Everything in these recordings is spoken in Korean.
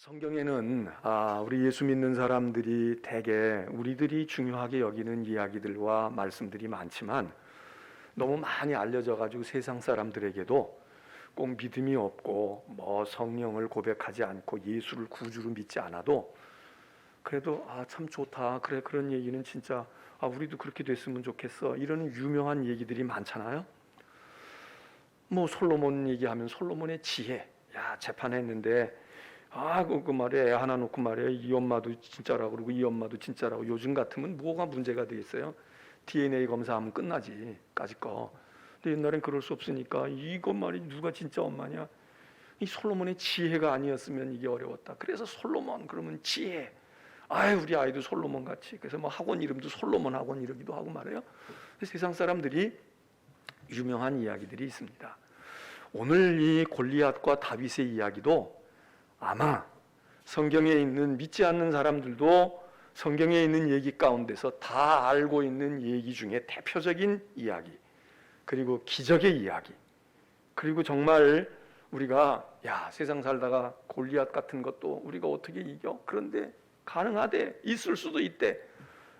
성경에는 우리 예수 믿는 사람들이 대개 우리들이 중요하게 여기는 이야기들과 말씀들이 많지만 너무 많이 알려져 가지고 세상 사람들에게도 꼭 믿음이 없고 성령을 고백하지 않고 예수를 구주로 믿지 않아도 그래도 참 좋다, 그래, 그런 얘기는 진짜 우리도 그렇게 됐으면 좋겠어, 이런 유명한 얘기들이 많잖아요. 솔로몬 얘기하면 솔로몬의 지혜, 재판했는데 그 말에 애 하나 놓고 말이야, 이 엄마도 진짜라고 그러고 이 엄마도 진짜라고. 요즘 같으면 뭐가 문제가 되겠어요? DNA 검사하면 끝나지, 까짓 거. 근데 옛날엔 그럴 수 없으니까 이것 말이 누가 진짜 엄마냐? 이 솔로몬의 지혜가 아니었으면 이게 어려웠다. 그래서 솔로몬 그러면 지혜, 우리 아이도 솔로몬 같이. 그래서 학원 이름도 솔로몬 학원 이러기도 하고 말이에요. 세상 사람들이 유명한 이야기들이 있습니다. 오늘 이 골리앗과 다윗의 이야기도 아마 성경에 있는, 믿지 않는 사람들도 성경에 있는 얘기 가운데서 다 알고 있는 얘기 중에 대표적인 이야기, 그리고 기적의 이야기, 그리고 정말 우리가 세상 살다가 골리앗 같은 것도 우리가 어떻게 이겨? 그런데 가능하대, 있을 수도 있대,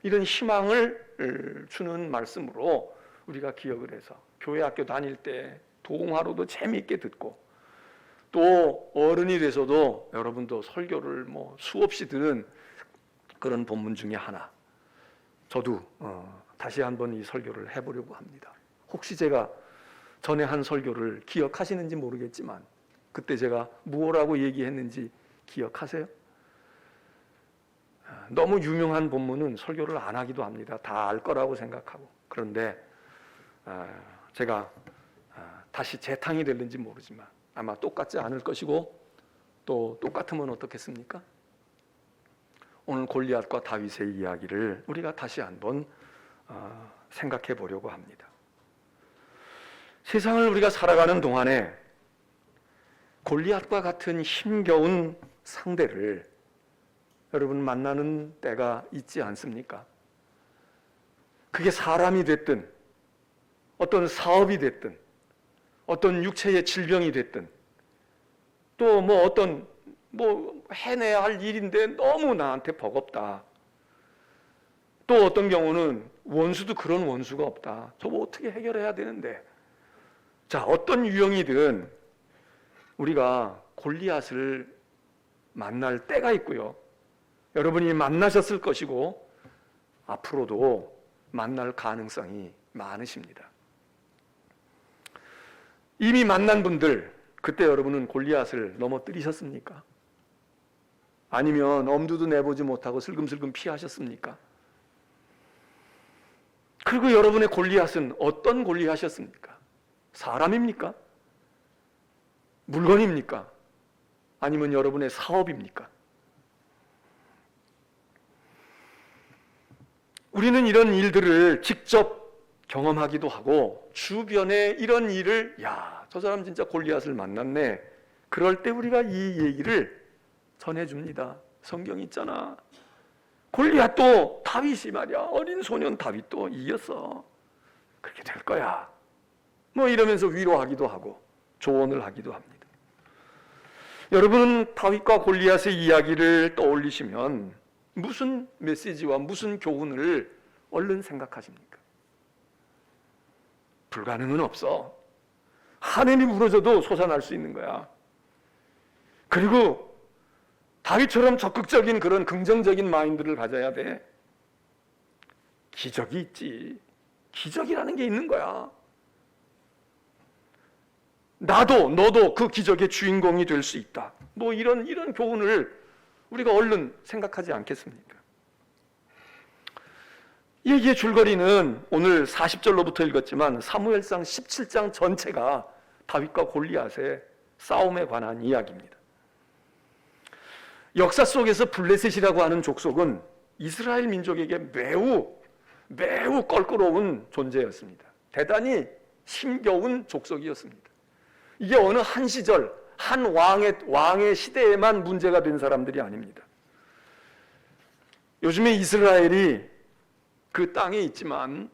이런 희망을 주는 말씀으로 우리가 기억을 해서 교회 학교 다닐 때 동화로도 재미있게 듣고, 또 어른이 돼서도 여러분도 설교를 수없이 들은 그런 본문 중에 하나, 저도 다시 한번 이 설교를 해보려고 합니다. 혹시 제가 전에 한 설교를 기억하시는지 모르겠지만 그때 제가 뭐라고 얘기했는지 기억하세요? 너무 유명한 본문은 설교를 안 하기도 합니다. 다 알 거라고 생각하고. 그런데 제가 다시 재탕이 될는지 모르지만 아마 똑같지 않을 것이고, 또 똑같으면 어떻겠습니까? 오늘 골리앗과 다윗의 이야기를 우리가 다시 한번 생각해 보려고 합니다. 세상을 우리가 살아가는 동안에 골리앗과 같은 힘겨운 상대를 여러분 만나는 때가 있지 않습니까? 그게 사람이 됐든 어떤 사업이 됐든 어떤 육체의 질병이 됐든, 또 어떤 해내야 할 일인데 너무 나한테 버겁다. 또 어떤 경우는 원수도 그런 원수가 없다. 저거 어떻게 해결해야 되는데. 자, 어떤 유형이든 우리가 골리앗을 만날 때가 있고요. 여러분이 만나셨을 것이고 앞으로도 만날 가능성이 많으십니다. 이미 만난 분들, 그때 여러분은 골리앗을 넘어뜨리셨습니까? 아니면 엄두도 내보지 못하고 슬금슬금 피하셨습니까? 그리고 여러분의 골리앗은 어떤 골리앗이었습니까? 사람입니까? 물건입니까? 아니면 여러분의 사업입니까? 우리는 이런 일들을 직접 경험하기도 하고, 주변에 이런 일을 저 사람 진짜 골리앗을 만났네, 그럴 때 우리가 이 얘기를 전해줍니다. 성경 있잖아, 골리앗도 다윗이 말이야, 어린 소년 다윗도 이겼어, 그렇게 될 거야, 이러면서 위로하기도 하고 조언을 하기도 합니다. 여러분은 다윗과 골리앗의 이야기를 떠올리시면 무슨 메시지와 무슨 교훈을 얼른 생각하십니까? 불가능은 없어. 하늘이 무너져도 솟아날 수 있는 거야. 그리고 다윗처럼 적극적인 그런 긍정적인 마인드를 가져야 돼. 기적이 있지. 기적이라는 게 있는 거야. 나도 너도 그 기적의 주인공이 될 수 있다. 이런 교훈을 우리가 얼른 생각하지 않겠습니까? 얘기의 줄거리는 오늘 40절로부터 읽었지만 사무엘상 17장 전체가 다윗과 골리앗의 싸움에 관한 이야기입니다. 역사 속에서 블레셋이라고 하는 족속은 이스라엘 민족에게 매우 껄끄러운 존재였습니다. 대단히 힘겨운 족속이었습니다. 이게 어느 한 시절 한 왕의 시대에만 문제가 된 사람들이 아닙니다. 요즘에 이스라엘이 그 땅에 있지만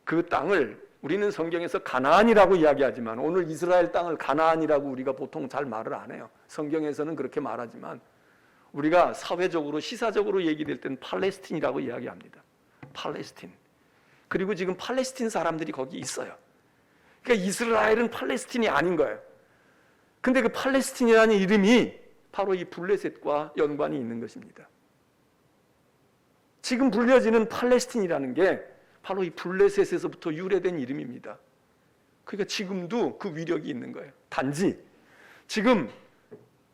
그 땅을 우리는 성경에서 가나안이라고 이야기하지만 오늘 이스라엘 땅을 가나안이라고 우리가 보통 잘 말을 안 해요. 성경에서는 그렇게 말하지만 우리가 사회적으로 시사적으로 얘기될 때는 팔레스틴이라고 이야기합니다. 팔레스틴. 그리고 지금 팔레스틴 사람들이 거기 있어요. 그러니까 이스라엘은 팔레스틴이 아닌 거예요. 근데 그 팔레스틴이라는 이름이 바로 이 블레셋과 연관이 있는 것입니다. 지금 불려지는 팔레스틴이라는 게 바로 이 블레셋에서부터 유래된 이름입니다. 그러니까 지금도 그 위력이 있는 거예요. 단지 지금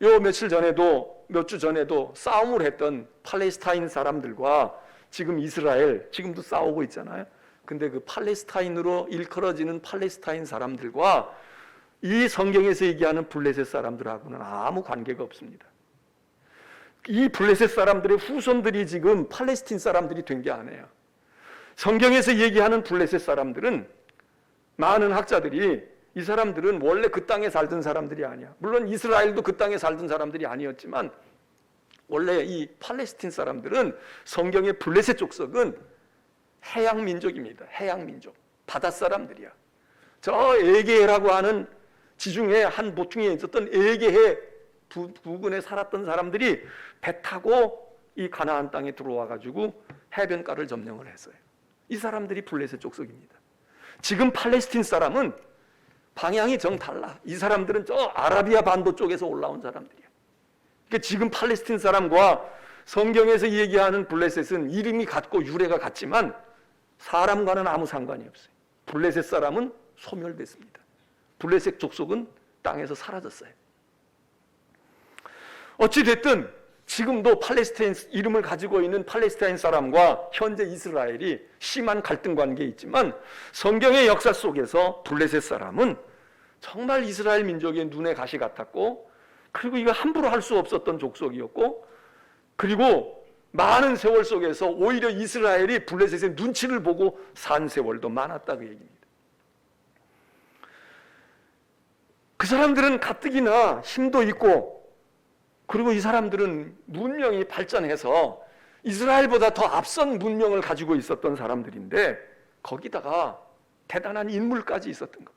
요 며칠 전에도 몇 주 전에도 싸움을 했던 팔레스타인 사람들과 지금 이스라엘 지금도 싸우고 있잖아요. 근데 그 팔레스타인으로 일컬어지는 팔레스타인 사람들과 이 성경에서 얘기하는 블레셋 사람들하고는 아무 관계가 없습니다. 이 블레셋 사람들의 후손들이 지금 팔레스틴 사람들이 된 게 아니에요. 성경에서 얘기하는 블레셋 사람들은 많은 학자들이 이 사람들은 원래 그 땅에 살던 사람들이 아니야. 물론 이스라엘도 그 땅에 살던 사람들이 아니었지만 원래 이 팔레스틴 사람들은 성경의 블레셋 족속은 해양 민족입니다. 해양 민족. 바다 사람들이야. 저 에게해라고 하는 지중해 한 모퉁이에 있었던 에게해 부근에 살았던 사람들이 배 타고 이 가나안 땅에 들어와 가지고 해변가를 점령을 했어요. 이 사람들이 블레셋 족속입니다. 지금 팔레스틴 사람은 방향이 정 달라. 이 사람들은 저 아라비아 반도 쪽에서 올라온 사람들이야. 그러니까 지금 팔레스틴 사람과 성경에서 얘기하는 블레셋은 이름이 같고 유래가 같지만 사람과는 아무 상관이 없어요. 블레셋 사람은 소멸됐습니다. 블레셋 족속은 땅에서 사라졌어요. 어찌됐든 지금도 팔레스타인 이름을 가지고 있는 팔레스타인 사람과 현재 이스라엘이 심한 갈등 관계에 있지만 성경의 역사 속에서 블레셋 사람은 정말 이스라엘 민족의 눈의 가시 같았고 그리고 이거 함부로 할 수 없었던 족속이었고 그리고 많은 세월 속에서 오히려 이스라엘이 블레셋의 눈치를 보고 산 세월도 많았다고 얘기입니다. 그 사람들은 가뜩이나 힘도 있고 그리고 이 사람들은 문명이 발전해서 이스라엘보다 더 앞선 문명을 가지고 있었던 사람들인데 거기다가 대단한 인물까지 있었던 겁니다.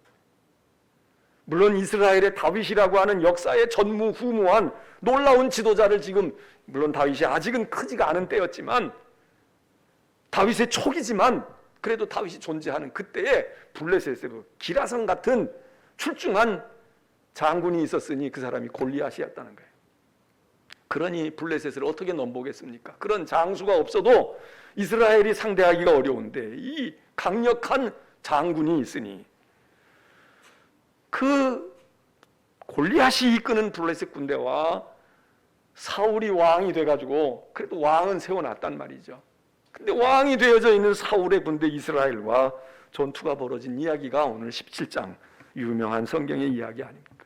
물론 이스라엘의 다윗이라고 하는 역사의 전무후무한 놀라운 지도자를 지금 물론 다윗이 아직은 크지가 않은 때였지만 다윗의 초기지만 그래도 다윗이 존재하는 그때에 블레셋에도 기라성 같은 출중한 장군이 있었으니 그 사람이 골리앗이었다는 거예요. 그러니 블레셋을 어떻게 넘보겠습니까? 그런 장수가 없어도 이스라엘이 상대하기가 어려운데 이 강력한 장군이 있으니 그 골리앗이 이끄는 블레셋 군대와 사울이 왕이 돼가지고 그래도 왕은 세워놨단 말이죠. 근데 왕이 되어져 있는 사울의 군대 이스라엘과 전투가 벌어진 이야기가 오늘 17장 유명한 성경의 이야기 아닙니까?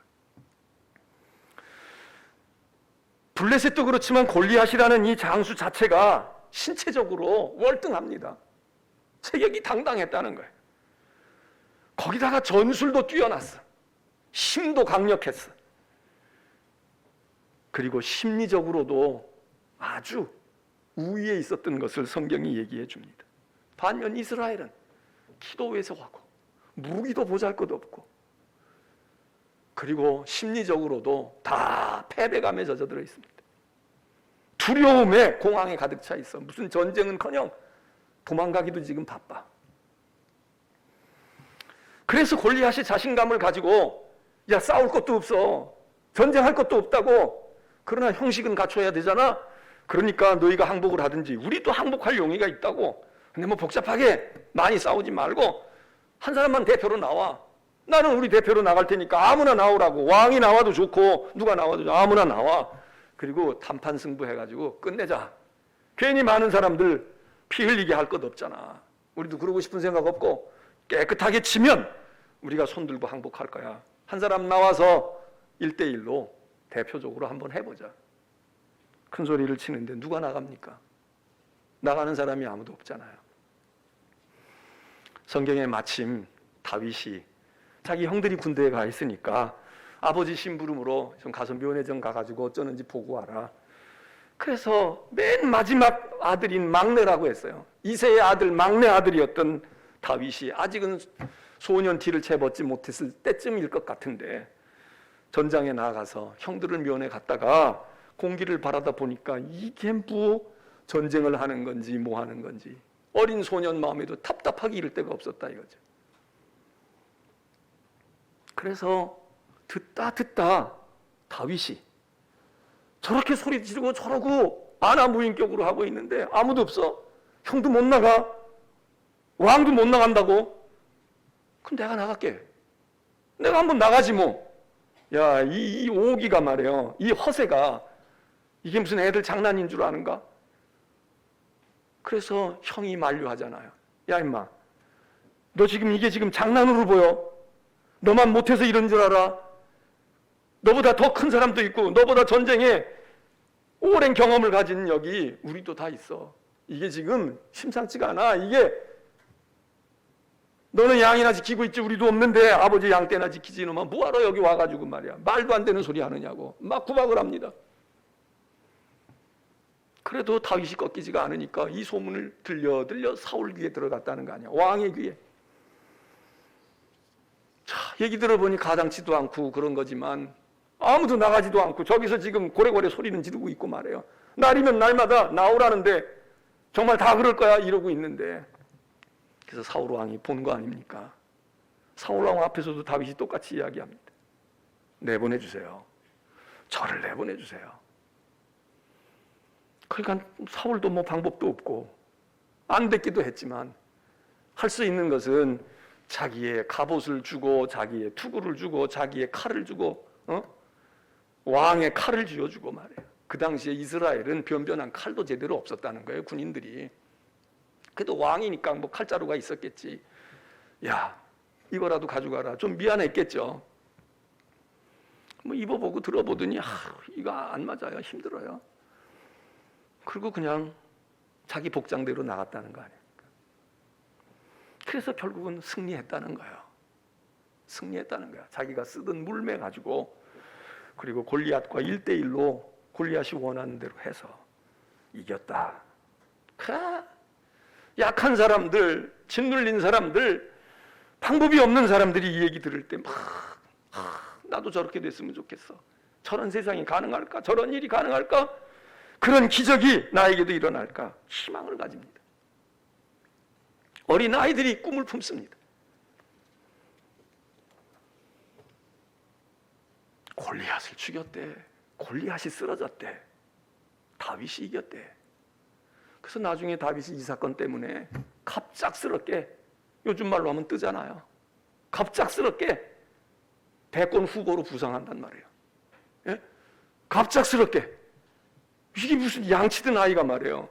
블레셋도 그렇지만 골리앗이라는 이 장수 자체가 신체적으로 월등합니다. 체격이 당당했다는 거예요. 거기다가 전술도 뛰어났어. 힘도 강력했어. 그리고 심리적으로도 아주 우위에 있었던 것을 성경이 얘기해 줍니다. 반면 이스라엘은 키도 왜소하고 무기도 보잘것없고 그리고 심리적으로도 다 패배감에 젖어들어 있습니다. 두려움에 공황에 가득 차 있어. 무슨 전쟁은커녕 도망가기도 지금 바빠. 그래서 골리앗이 자신감을 가지고 야 싸울 것도 없어. 전쟁할 것도 없다고. 그러나 형식은 갖춰야 되잖아. 그러니까 너희가 항복을 하든지 우리도 항복할 용의가 있다고. 근데 뭐 복잡하게 많이 싸우지 말고 한 사람만 대표로 나와. 나는 우리 대표로 나갈 테니까 아무나 나오라고. 왕이 나와도 좋고 누가 나와도 아무나 나와. 그리고 단판 승부해가지고 끝내자. 괜히 많은 사람들 피 흘리게 할 것 없잖아. 우리도 그러고 싶은 생각 없고 깨끗하게 치면 우리가 손들고 항복할 거야. 한 사람 나와서 1대1로 대표적으로 한번 해보자. 큰 소리를 치는데 누가 나갑니까? 나가는 사람이 아무도 없잖아요. 성경에 마침 다윗이 자기 형들이 군대에 가 있으니까 아버지 심부름으로 좀 가서 면회점 가가지고 어쩌는지 보고 와라. 그래서 맨 마지막 아들인 막내라고 했어요. 이세의 아들 막내 아들이었던 다윗이 아직은 소년 티를 채 벗지 못했을 때쯤일 것 같은데 전장에 나가서 형들을 면회 갔다가 공기를 바라다 보니까 이게 뭐 전쟁을 하는 건지 뭐 하는 건지 어린 소년 마음에도 답답하기 이를 데가 없었다 이거죠. 그래서 듣다 다윗이 저렇게 소리 지르고 저러고 안하무인격으로 하고 있는데 아무도 없어. 형도 못 나가. 왕도 못 나간다고. 그럼 내가 나갈게. 내가 한번 나가지 뭐. 야, 이 오기가 말이에요. 이 허세가 이게 무슨 애들 장난인 줄 아는가? 그래서 형이 만류하잖아요. 야 임마, 너 지금 이게 지금 장난으로 보여? 너만 못해서 이런 줄 알아? 너보다 더 큰 사람도 있고 너보다 전쟁에 오랜 경험을 가진 여기 우리도 다 있어. 이게 지금 심상치가 않아. 이게 너는 양이나 지키고 있지 우리도 없는데 아버지 양 떼나 지키지 이놈아 뭐하러 여기 와가지고 말이야 말도 안 되는 소리 하느냐고 막 구박을 합니다. 그래도 다윗이 꺾이지가 않으니까 이 소문을 들려 사울 귀에 들어갔다는 거 아니야. 왕의 귀에. 자, 얘기 들어보니 가당치도 않고 그런 거지만 아무도 나가지도 않고 저기서 지금 고래고래 소리는 지르고 있고 말이에요. 날이면 날마다 나오라는데 정말 다 그럴 거야 이러고 있는데 그래서 사울 왕이 본 거 아닙니까? 사울 왕 앞에서도 다윗이 똑같이 이야기합니다. 내보내주세요. 저를 내보내주세요. 그러니까 사울도 뭐 방법도 없고 안 됐기도 했지만 할 수 있는 것은 자기의 갑옷을 주고 자기의 투구를 주고 자기의 칼을 주고 왕의 칼을 쥐어주고 말이에요. 그 당시에 이스라엘은 변변한 칼도 제대로 없었다는 거예요. 군인들이. 그래도 왕이니까 뭐 칼자루가 있었겠지. 야 이거라도 가져가라. 좀 미안했겠죠. 뭐 입어보고 들어보더니 이거 안 맞아요. 힘들어요. 그리고 그냥 자기 복장대로 나갔다는 거 아닙니까? 그래서 결국은 승리했다는 거예요. 승리했다는 거야. 자기가 쓰던 물매 가지고 그리고 골리앗과 1대1로 골리앗이 원하는 대로 해서 이겼다. 약한 사람들, 짓눌린 사람들, 방법이 없는 사람들이 이 얘기 들을 때 막 나도 저렇게 됐으면 좋겠어. 저런 세상이 가능할까? 저런 일이 가능할까? 그런 기적이 나에게도 일어날까? 희망을 가집니다. 어린 아이들이 꿈을 품습니다. 골리앗을 죽였대. 골리앗이 쓰러졌대. 다윗이 이겼대. 그래서 나중에 다윗이 이 사건 때문에 갑작스럽게 요즘 말로 하면 뜨잖아요. 갑작스럽게 대권 후보로 부상한단 말이에요. 예? 갑작스럽게. 이게 무슨 양치든 아이가 말이에요.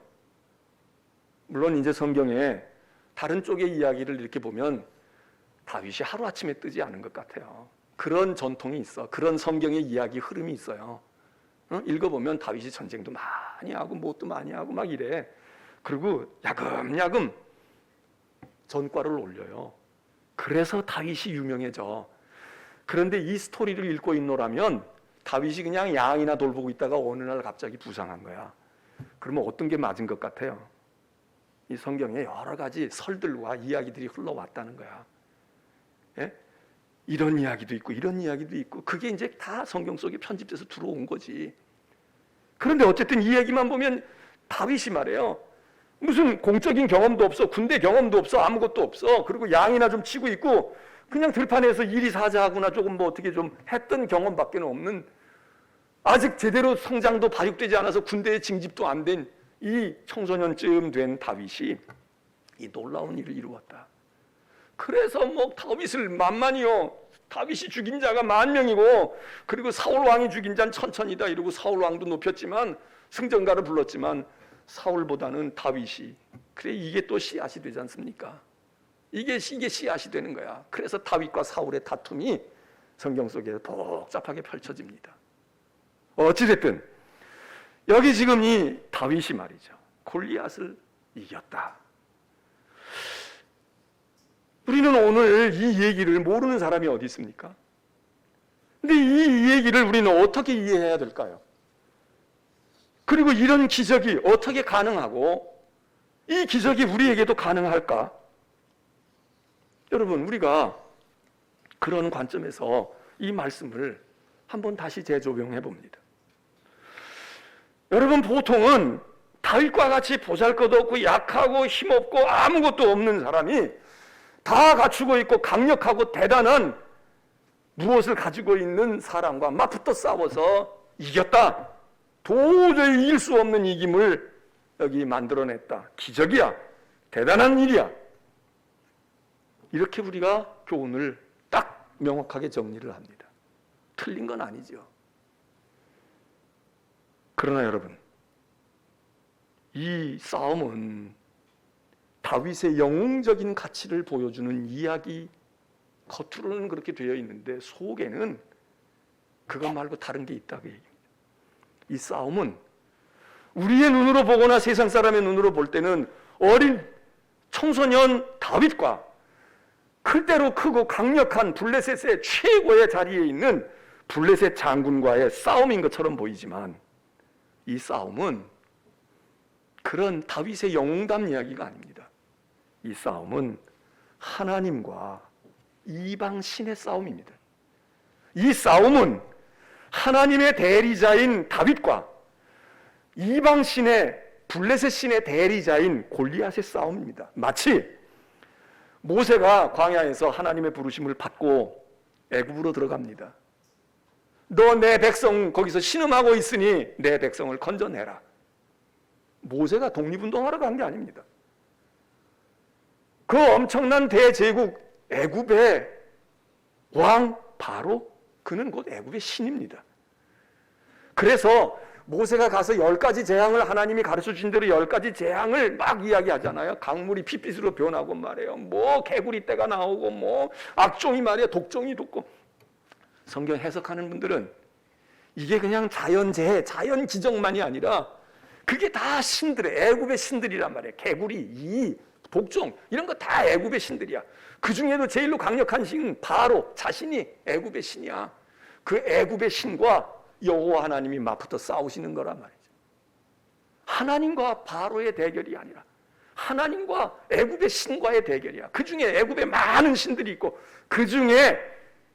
물론 이제 성경에 다른 쪽의 이야기를 이렇게 보면 다윗이 하루아침에 뜨지 않은 것 같아요. 그런 전통이 있어. 그런 성경의 이야기 흐름이 있어요. 읽어보면 다윗이 전쟁도 많이 하고 뭣도 많이 하고 막 이래. 그리고 야금야금 전과를 올려요. 그래서 다윗이 유명해져. 그런데 이 스토리를 읽고 있노라면 다윗이 그냥 양이나 돌보고 있다가 어느 날 갑자기 부상한 거야. 그러면 어떤 게 맞은 것 같아요? 이 성경에 여러 가지 설들과 이야기들이 흘러왔다는 거야. 예? 이런 이야기도 있고 이런 이야기도 있고 그게 이제 다 성경 속에 편집돼서 들어온 거지. 그런데 어쨌든 이 얘기만 보면 다윗이 말이에요. 무슨 공적인 경험도 없어. 군대 경험도 없어. 아무것도 없어. 그리고 양이나 좀 치고 있고 그냥 들판에서 일이 사자하거나 조금 뭐 어떻게 좀 했던 경험밖에 없는 아직 제대로 성장도 발육되지 않아서 군대에 징집도 안 된 이 청소년쯤 된 다윗이 이 놀라운 일을 이루었다. 그래서 뭐 다윗을 만만히요. 다윗이 죽인 자가 10,000명이고 그리고 사울 왕이 죽인 자는 1,000이다 이러고 사울 왕도 높였지만 승전가를 불렀지만 사울보다는 다윗이 그래 이게 또 씨앗이 되지 않습니까? 이게 씨앗이 되는 거야. 그래서 다윗과 사울의 다툼이 성경 속에 복잡하게 펼쳐집니다. 어찌됐든 여기 지금 이 다윗이 말이죠. 골리앗을 이겼다. 우리는 오늘 이 얘기를 모르는 사람이 어디 있습니까? 근데 이 얘기를 우리는 어떻게 이해해야 될까요? 그리고 이런 기적이 어떻게 가능하고 이 기적이 우리에게도 가능할까? 여러분 우리가 그런 관점에서 이 말씀을 한번 다시 재조명해 봅니다. 여러분, 보통은 다윗과 같이 보잘것없고 약하고 힘없고 아무것도 없는 사람이 다 갖추고 있고 강력하고 대단한 무엇을 가지고 있는 사람과 맞붙어 싸워서 이겼다. 도저히 이길 수 없는 이김을 여기 만들어냈다. 기적이야. 대단한 일이야. 이렇게 우리가 교훈을 딱 명확하게 정리를 합니다. 틀린 건 아니죠. 그러나 여러분, 이 싸움은 다윗의 영웅적인 가치를 보여주는 이야기, 겉으로는 그렇게 되어 있는데 속에는 그것 말고 다른 게 있다 그 얘기입니다. 이 싸움은 우리의 눈으로 보거나 세상 사람의 눈으로 볼 때는 어린 청소년 다윗과 클 대로 크고 강력한 블레셋의 최고의 자리에 있는 블레셋 장군과의 싸움인 것처럼 보이지만 이 싸움은 그런 다윗의 영웅담 이야기가 아닙니다. 이 싸움은 하나님과 이방 신의 싸움입니다. 이 싸움은 하나님의 대리자인 다윗과 이방 신의 블레셋 신의 대리자인 골리앗의 싸움입니다. 마치 모세가 광야에서 하나님의 부르심을 받고 애굽으로 들어갑니다. 너 내 백성 거기서 신음하고 있으니 내 백성을 건져내라. 모세가 독립운동하러 간 게 아닙니다. 그 엄청난 대제국 애굽의 왕 바로 그는 곧 애굽의 신입니다. 그래서 모세가 가서 10가지 재앙을 하나님이 가르쳐 주신 대로 10가지 재앙을 막 이야기하잖아요. 강물이 핏빛으로 변하고 말이에요. 뭐 개구리 떼가 나오고 뭐 악종이 말이에요. 독종이 돋고. 성경 해석하는 분들은 이게 그냥 자연재해, 자연 기적만이 아니라 그게 다 신들의 애굽의 신들이란 말이에요. 개구리, 이, 독종 이런 거 다 애굽의 신들이야. 그 중에도 제일로 강력한 신은 바로 자신이 애굽의 신이야. 그 애굽의 신과 여호와 하나님이 맞붙어 싸우시는 거란 말이죠. 하나님과 바로의 대결이 아니라 하나님과 애굽의 신과의 대결이야. 그 중에 애굽에 많은 신들이 있고 그 중에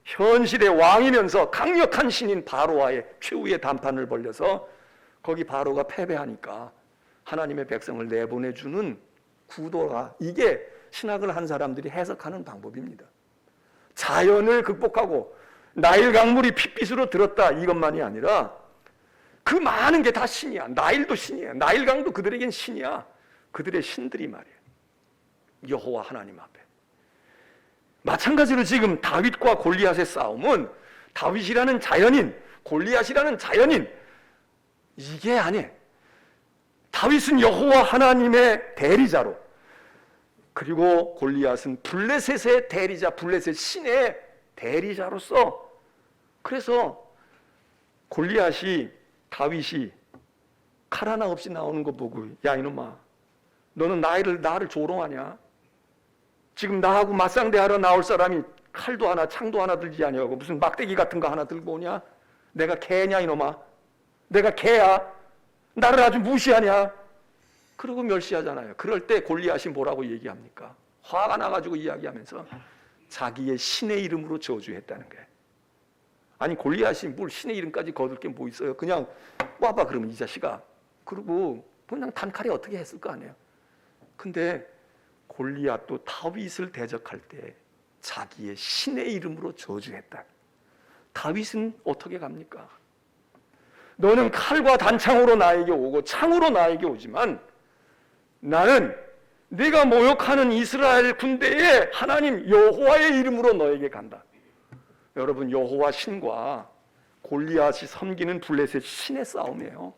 현실의 왕이면서 강력한 신인 바로와의 최후의 담판을 벌려서 거기 바로가 패배하니까 하나님의 백성을 내보내주는 구도가, 이게 신학을 한 사람들이 해석하는 방법입니다. 자연을 극복하고 나일 강물이 핏빛으로 들었다 이것만이 아니라 그 많은 게 다 신이야. 나일도 신이야. 나일 강도 그들에겐 신이야. 그들의 신들이 말이야. 여호와 하나님 앞에. 마찬가지로 지금 다윗과 골리앗의 싸움은 다윗이라는 자연인, 골리앗이라는 자연인, 이게 아니에요. 다윗은 여호와 하나님의 대리자로, 그리고 골리앗은 블레셋의 대리자, 블레셋 신의 대리자로서, 그래서 골리앗이 다윗이 칼 하나 없이 나오는 거 보고, 야 이놈아, 너는 나를 조롱하냐? 지금 나하고 맞상대하러 나올 사람이 칼도 하나 창도 하나 들지 아니하고 무슨 막대기 같은 거 하나 들고 오냐? 내가 개냐 이놈아? 내가 개야? 나를 아주 무시하냐? 그러고 멸시하잖아요. 그럴 때 골리앗이 뭐라고 얘기합니까? 화가 나가지고 이야기하면서 자기의 신의 이름으로 저주했다는 거예요. 아니 골리앗이 뭘 신의 이름까지 거둘 게 뭐 있어요? 그냥 와봐 그러면 이 자식아. 그리고 그냥 단칼에 어떻게 했을 거 아니에요. 근데 골리앗도 다윗을 대적할 때 자기의 신의 이름으로 저주했다. 다윗은 어떻게 갑니까? 너는 칼과 단창으로 나에게 오고 창으로 나에게 오지만 나는 네가 모욕하는 이스라엘 군대의 하나님 여호와의 이름으로 너에게 간다. 여러분, 여호와 신과 골리앗이 섬기는 블레셋 신의 싸움이에요.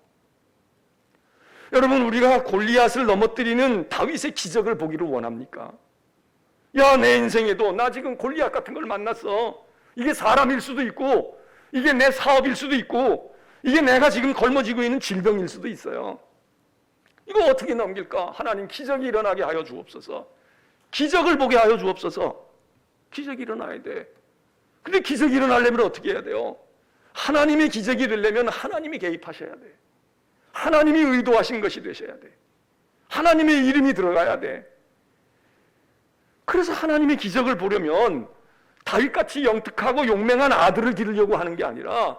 여러분, 우리가 골리앗을 넘어뜨리는 다윗의 기적을 보기를 원합니까? 야, 내 인생에도 나 지금 골리앗 같은 걸 만났어. 이게 사람일 수도 있고 이게 내 사업일 수도 있고 이게 내가 지금 걸머지고 있는 질병일 수도 있어요. 이거 어떻게 넘길까? 하나님 기적이 일어나게 하여 주옵소서. 기적을 보게 하여 주옵소서. 기적이 일어나야 돼. 근데 기적이 일어나려면 어떻게 해야 돼요? 하나님의 기적이 되려면 하나님이 개입하셔야 돼. 하나님이 의도하신 것이 되셔야 돼. 하나님의 이름이 들어가야 돼. 그래서 하나님의 기적을 보려면 다윗같이 영특하고 용맹한 아들을 기르려고 하는 게 아니라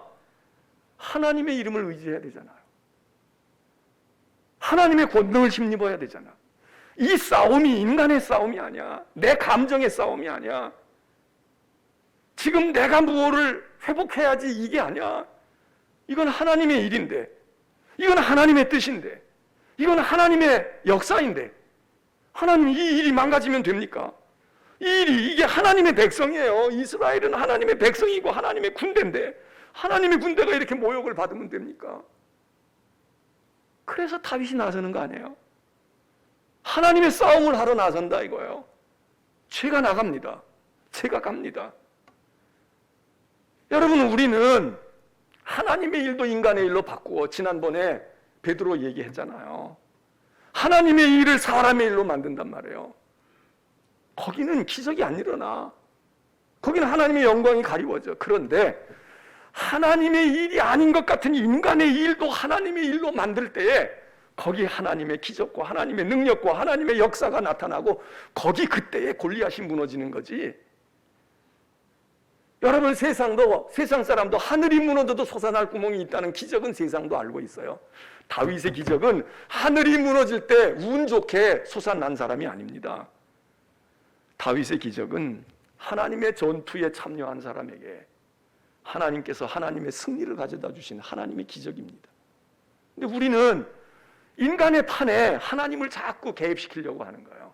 하나님의 이름을 의지해야 되잖아요. 하나님의 권능을 힘입어야 되잖아. 이 싸움이 인간의 싸움이 아니야. 내 감정의 싸움이 아니야. 지금 내가 무엇을 회복해야지 이게 아니야. 이건 하나님의 일인데, 이건 하나님의 뜻인데, 이건 하나님의 역사인데, 하나님 이 일이 망가지면 됩니까? 이 일이, 이게 하나님의 백성이에요. 이스라엘은 하나님의 백성이고 하나님의 군대인데 하나님의 군대가 이렇게 모욕을 받으면 됩니까? 그래서 다윗이 나서는 거 아니에요? 하나님의 싸움을 하러 나선다 이거예요. 제가 나갑니다. 제가 갑니다. 여러분, 우리는 하나님의 일도 인간의 일로 바꾸어, 지난번에 베드로 얘기했잖아요. 하나님의 일을 사람의 일로 만든단 말이에요. 거기는 기적이 안 일어나. 거기는 하나님의 영광이 가리워져. 그런데 하나님의 일이 아닌 것 같은 인간의 일도 하나님의 일로 만들 때에 거기 하나님의 기적과 하나님의 능력과 하나님의 역사가 나타나고 거기 그때에 골리앗이 무너지는 거지. 여러분, 세상 사람도 하늘이 무너져도 솟아날 구멍이 있다는 기적은 세상도 알고 있어요. 다윗의 기적은 하늘이 무너질 때 운 좋게 솟아난 사람이 아닙니다. 다윗의 기적은 하나님의 전투에 참여한 사람에게 하나님께서 하나님의 승리를 가져다 주신 하나님의 기적입니다. 근데 우리는 인간의 판에 하나님을 자꾸 개입시키려고 하는 거예요.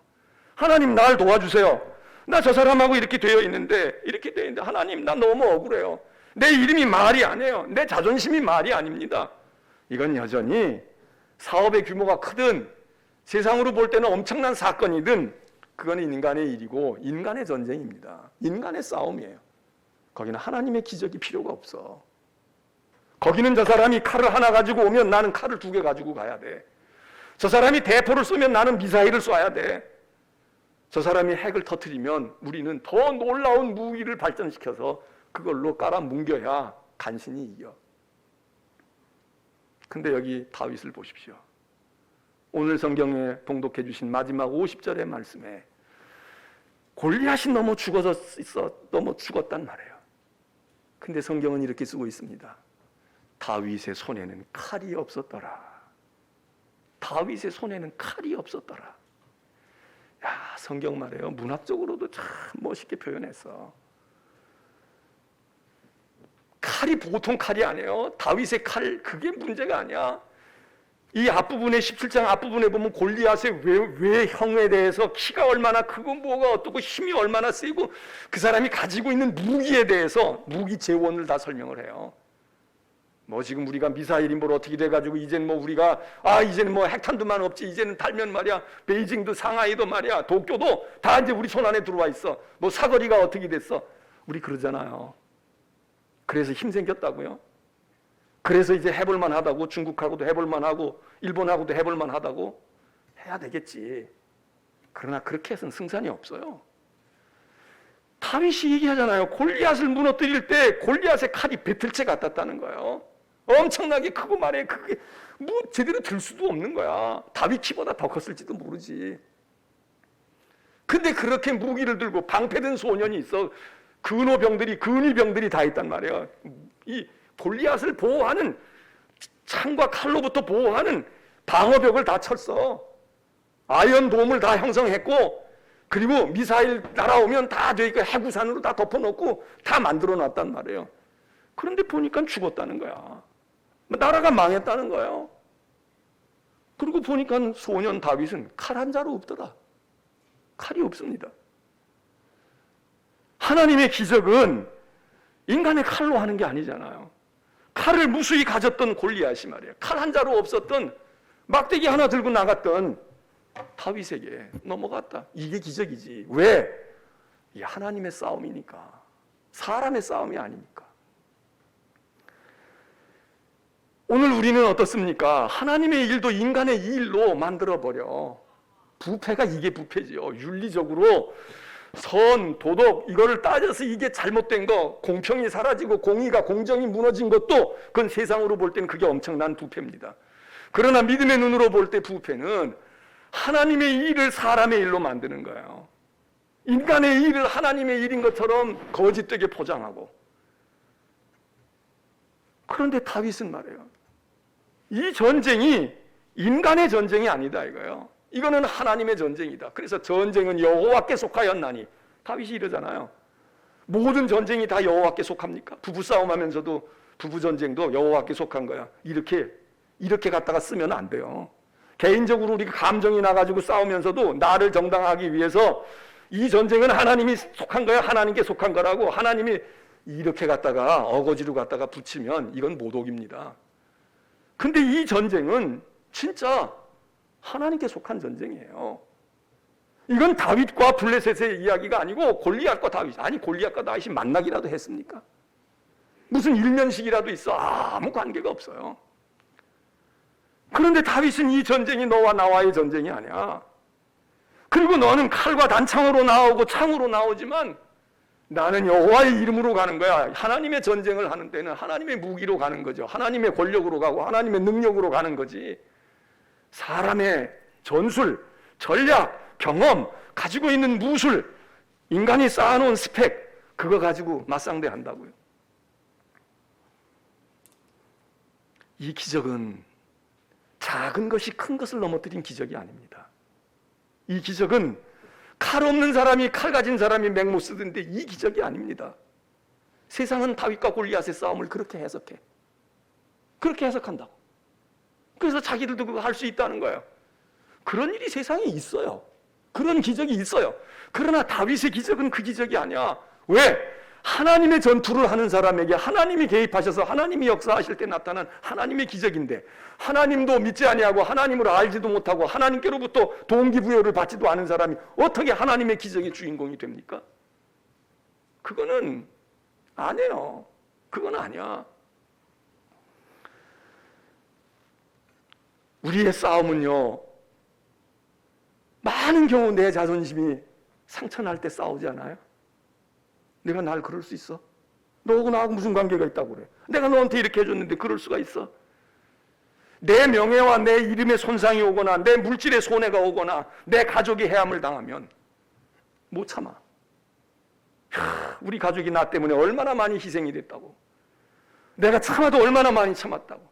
하나님, 날 도와주세요. 나 저 사람하고 이렇게 되어 있는데 하나님, 나 너무 억울해요. 내 이름이 말이 아니에요. 내 자존심이 말이 아닙니다. 이건 여전히 사업의 규모가 크든 세상으로 볼 때는 엄청난 사건이든 그건 인간의 일이고 인간의 전쟁입니다. 인간의 싸움이에요. 거기는 하나님의 기적이 필요가 없어. 거기는 저 사람이 칼을 하나 가지고 오면 나는 칼을 2개 가지고 가야 돼. 저 사람이 대포를 쏘면 나는 미사일을 쏴야 돼. 저 사람이 핵을 터뜨리면 우리는 더 놀라운 무기를 발전시켜서 그걸로 깔아뭉겨야 간신히 이겨. 근데 여기 다윗을 보십시오. 오늘 성경에 봉독해 주신 마지막 50절의 말씀에 골리앗이 너무 죽었단 말이에요. 근데 성경은 이렇게 쓰고 있습니다. 다윗의 손에는 칼이 없었더라. 다윗의 손에는 칼이 없었더라. 야, 성경 말이에요. 문학적으로도 참 멋있게 표현했어. 칼이 보통 칼이 아니에요. 다윗의 칼, 그게 문제가 아니야. 이 앞부분에 17장 앞부분에 보면 골리앗의 외형에 대해서 키가 얼마나 크고 뭐가 어떻고 힘이 얼마나 세고 그 사람이 가지고 있는 무기에 대해서 무기 재원을 다 설명을 해요. 뭐 지금 우리가 미사일이 뭘 어떻게 돼가지고 이제는 뭐 우리가 이제는 뭐 핵탄두만 없지, 이제는 달면 말이야 베이징도 상하이도 말이야 도쿄도 다 이제 우리 손 안에 들어와 있어. 뭐 사거리가 어떻게 됐어. 우리 그러잖아요. 그래서 힘 생겼다고요. 그래서 이제 해볼만 하다고, 중국하고도 해볼만 하고 일본하고도 해볼만 하다고 해야 되겠지. 그러나 그렇게 해서는 승산이 없어요. 다윗이 얘기하잖아요. 골리앗을 무너뜨릴 때 골리앗의 칼이 배틀채 같았다는 거예요. 엄청나게 크고 말해. 그게 뭐 제대로 들 수도 없는 거야. 다윗 키보다 더 컸을지도 모르지. 근데 그렇게 무기를 들고 방패든 소년이 있어. 근위병들이 다 있단 말이에요. 이 골리앗을 보호하는, 창과 칼로부터 보호하는 방어벽을 다 쳤어. 아이언돔을 다 형성했고, 그리고 미사일 날아오면 다 저희가 해구산으로 다 덮어놓고 다 만들어 놨단 말이에요. 그런데 보니까 죽었다는 거야. 나라가 망했다는 거예요. 그리고 보니까 소년 다윗은 칼 한 자루 없더라. 칼이 없습니다. 하나님의 기적은 인간의 칼로 하는 게 아니잖아요. 칼을 무수히 가졌던 골리앗이 말이에요. 칼 한 자루 없었던, 막대기 하나 들고 나갔던 다윗에게 넘어갔다. 이게 기적이지. 왜? 이 하나님의 싸움이니까. 사람의 싸움이 아니니까. 오늘 우리는 어떻습니까? 하나님의 일도 인간의 일로 만들어버려. 부패가 이게 부패지요. 윤리적으로 선, 도덕 이거를 따져서 이게 잘못된 거, 공평이 사라지고 공의가, 공정이 무너진 것도 그건 세상으로 볼 때는 그게 엄청난 부패입니다. 그러나 믿음의 눈으로 볼 때 부패는 하나님의 일을 사람의 일로 만드는 거예요. 인간의 일을 하나님의 일인 것처럼 거짓되게 포장하고. 그런데 다윗은 말이에요. 이 전쟁이 인간의 전쟁이 아니다 이거예요. 이거는 하나님의 전쟁이다. 그래서 전쟁은 여호와께 속하였나니 다윗이 이러잖아요. 모든 전쟁이 다 여호와께 속합니까? 부부싸움 하면서도 부부 전쟁도 여호와께 속한 거야. 이렇게 갖다가 쓰면 안 돼요. 개인적으로 우리가 감정이 나가지고 싸우면서도 나를 정당하기 위해서 이 전쟁은 하나님이 속한 거야. 하나님께 속한 거라고 하나님이 이렇게 갖다가 어거지로 갖다가 붙이면 이건 모독입니다. 근데 이 전쟁은 진짜 하나님께 속한 전쟁이에요. 이건 다윗과 블레셋의 이야기가 아니고 골리앗과 다윗. 아니 골리앗과 다윗이 만나기라도 했습니까? 무슨 일면식이라도 있어? 아무 관계가 없어요. 그런데 다윗은 이 전쟁이 너와 나와의 전쟁이 아니야. 그리고 너는 칼과 단창으로 나오고 창으로 나오지만 나는 여호와의 이름으로 가는 거야. 하나님의 전쟁을 하는 때는 하나님의 무기로 가는 거죠. 하나님의 권력으로 가고 하나님의 능력으로 가는 거지. 사람의 전술, 전략, 경험, 가지고 있는 무술, 인간이 쌓아놓은 스펙, 그거 가지고 맞상대 한다고요. 이 기적은 작은 것이 큰 것을 넘어뜨린 기적이 아닙니다. 이 기적은 칼 없는 사람이 칼 가진 사람이 맹못 쓰던데 이 기적이 아닙니다. 세상은 다윗과 골리앗의 싸움을 그렇게 해석해. 그렇게 해석한다고. 그래서 자기들도 그거 할 수 있다는 거예요. 그런 일이 세상에 있어요. 그런 기적이 있어요. 그러나 다윗의 기적은 그 기적이 아니야. 왜? 하나님의 전투를 하는 사람에게 하나님이 개입하셔서 하나님이 역사하실 때 나타난 하나님의 기적인데 하나님도 믿지 아니하고 하나님을 알지도 못하고 하나님께로부터 동기부여를 받지도 않은 사람이 어떻게 하나님의 기적의 주인공이 됩니까? 그거는 아니에요. 그건 아니야. 우리의 싸움은요, 많은 경우 내 자존심이 상처날 때 싸우지 않아요? 내가 날 그럴 수 있어? 너하고 나하고 무슨 관계가 있다고 그래? 내가 너한테 이렇게 해줬는데 그럴 수가 있어? 내 명예와 내 이름에 손상이 오거나 내 물질에 손해가 오거나 내 가족이 해함을 당하면 못 참아. 우리 가족이 나 때문에 얼마나 많이 희생이 됐다고. 내가 참아도 얼마나 많이 참았다고.